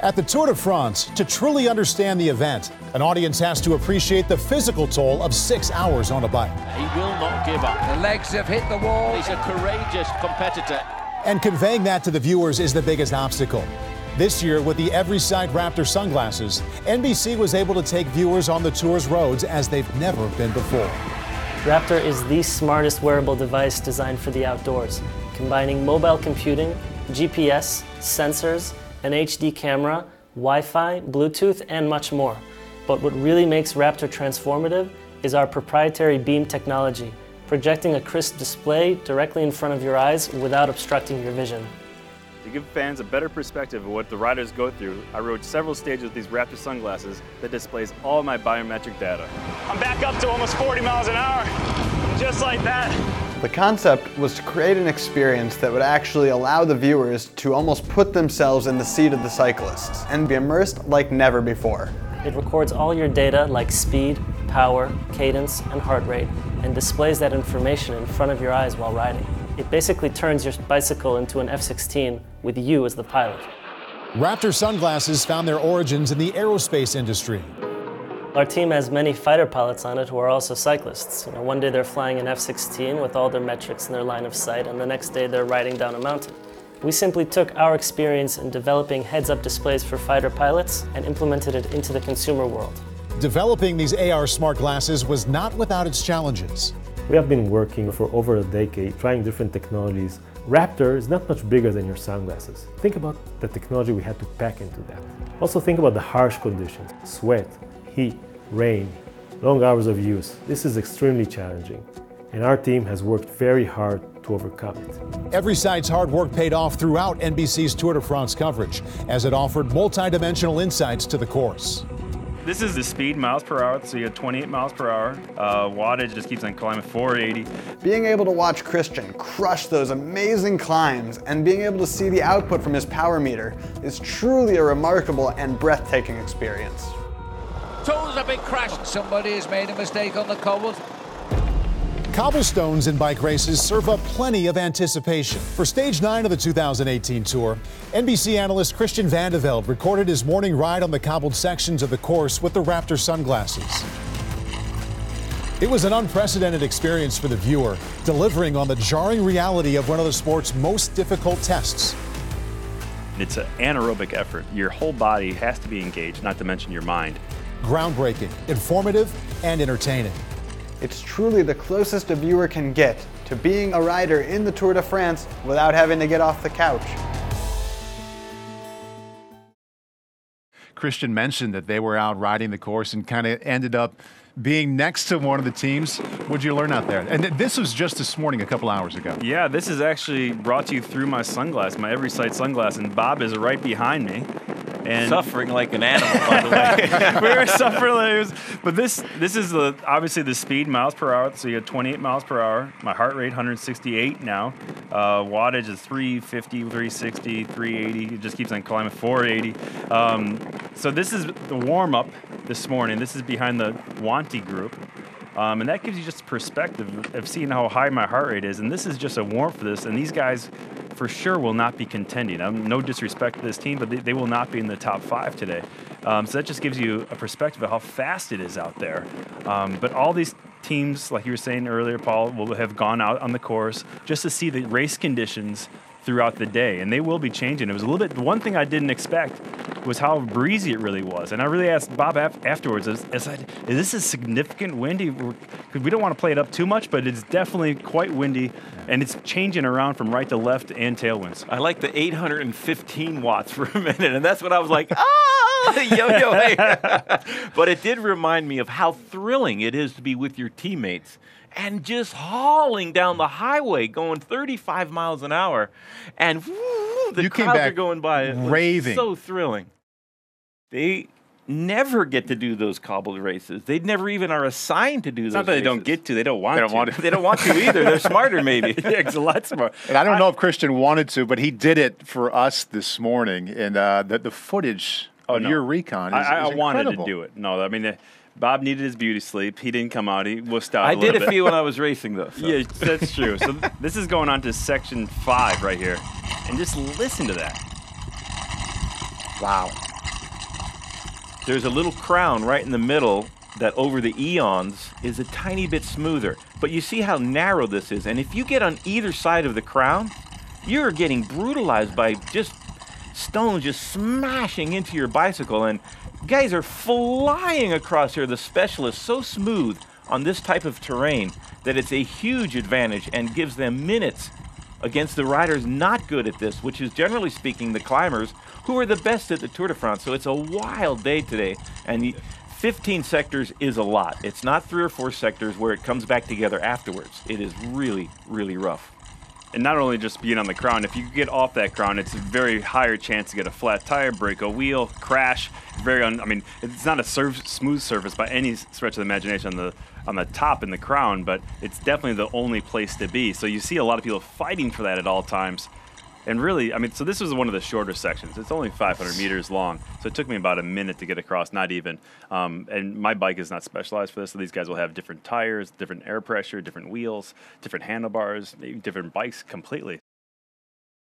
At the Tour de France, to truly understand the event, an audience has to appreciate the physical toll of 6 hours on a bike. He will not give up. The legs have hit the wall. He's a courageous competitor. And conveying that to the viewers is the biggest obstacle. This year, with the Everysight Raptor sunglasses, NBC was able to take viewers on the Tour's roads as they've never been before. Raptor is the smartest wearable device designed for the outdoors, combining mobile computing, GPS, sensors, an HD camera, Wi-Fi, Bluetooth, and much more. But what really makes Raptor transformative is our proprietary beam technology, projecting a crisp display directly in front of your eyes without obstructing your vision. To give fans a better perspective of what the riders go through, I rode several stages with these Raptor sunglasses that displays all my biometric data. I'm back up to almost 40 miles an hour, just like that. The concept was to create an experience that would actually allow the viewers to almost put themselves in the seat of the cyclists and be immersed like never before. It records all your data like speed, power, cadence, and heart rate, and displays that information in front of your eyes while riding. It basically turns your bicycle into an F-16 with you as the pilot. Raptor sunglasses found their origins in the aerospace industry. Our team has many fighter pilots on it who are also cyclists. One day they're flying an F-16 with all their metrics in their line of sight, and the next day they're riding down a mountain. We simply took our experience in developing heads-up displays for fighter pilots and implemented it into the consumer world. Developing these AR smart glasses was not without its challenges. We have been working for over a decade, trying different technologies. Raptor is not much bigger than your sunglasses. Think about the technology we had to pack into that. Also think about the harsh conditions, sweat, heat, rain, long hours of use. This is extremely challenging, and our team has worked very hard to overcome it. Everysight's hard work paid off throughout NBC's Tour de France coverage, as it offered multi-dimensional insights to the course. This is the speed, miles per hour, so you have 28 miles per hour. Wattage just keeps on climbing, 480. Being able to watch Christian crush those amazing climbs and being able to see the output from his power meter is truly a remarkable and breathtaking experience. Toes a big crash. Somebody has made a mistake on the cobbles. Cobblestones in bike races serve up plenty of anticipation. For Stage 9 of the 2018 Tour, NBC analyst Christian Vandeveld recorded his morning ride on the cobbled sections of the course with the Raptor sunglasses. It was an unprecedented experience for the viewer, delivering on the jarring reality of one of the sport's most difficult tests. It's an anaerobic effort. Your whole body has to be engaged, not to mention your mind. Groundbreaking, informative, and entertaining. It's truly the closest a viewer can get to being a rider in the Tour de France without having to get off the couch. Christian mentioned that they were out riding the course and kind of ended up being next to one of the teams. What'd you learn out there? And this was just this morning, a couple hours ago. Yeah, this is actually brought to you through my sunglass, my Everysight sunglass, and Bob is right behind me. And Suffering like an animal, by the way. we were suffering, but this is obviously the speed, miles per hour. So you have 28 miles per hour. My heart rate, 168 now. Wattage is 350, 360, 380. It just keeps on climbing, 480. So this is the warm-up this morning. This is behind the Wanty group. And that gives you just a perspective of seeing how high my heart rate is. And this is just a warm-up for this. And these guys, for sure, will not be contending. No disrespect to this team, but they will not be in the top 5 today. So that just gives you a perspective of how fast it is out there. But all these teams, like you were saying earlier, Paul, will have gone out on the course just to see the race conditions throughout the day, and they will be changing. It was a little bit, one thing I didn't expect was how breezy it really was. And I really asked Bob afterwards, is this a significant windy? Because we don't want to play it up too much, but it's definitely quite windy, and it's changing around from right to left and tailwinds. I like the 815 watts for a minute, and that's what I was like, yo. But it did remind me of how thrilling it is to be with your teammates and just hauling down the highway, going 35 miles an hour, and woo, the crowds are going by. It raving. So thrilling. They never get to do those cobbled races. They never even are assigned to do those. It's not that races. they don't get to; they don't want to. They don't want to either. They're smarter, maybe. Yeah, it's a lot smarter. And I don't know if Christian wanted to, but he did it for us this morning. And the footage of your recon is I wanted incredible. to do it. No, I mean, Bob needed his beauty sleep. He didn't come out. He wussed out I a little did bit. a few when I was racing, though. So. Yeah, that's true. So this is going on to section 5 right here. And just listen to that. Wow. there's a little crown right in the middle that over the eons is a tiny bit smoother. But you see how narrow this is. And if you get on either side of the crown, you're getting brutalized by just stones just smashing into your bicycle. And guys are flying across here. The Specialist so smooth on this type of terrain that it's a huge advantage and gives them minutes against the riders not good at this, which is generally speaking the climbers who are the best at the Tour de France. So it's a wild day today, and 15 sectors is a lot. It's not 3 or 4 sectors where it comes back together afterwards. It is really, really rough. And not only just being on the crown, if you get off that crown, it's a very higher chance to get a flat tire, break a wheel, crash. I mean, it's not a smooth surface by any stretch of the imagination on the top in the crown, but it's definitely the only place to be. So you see a lot of people fighting for that at all times. And really, I mean, so this was one of the shorter sections. It's only 500 meters long, so it took me about a minute to get across, not even. And my bike is not specialized for this, so these guys will have different tires, different air pressure, different wheels, different handlebars, maybe different bikes completely.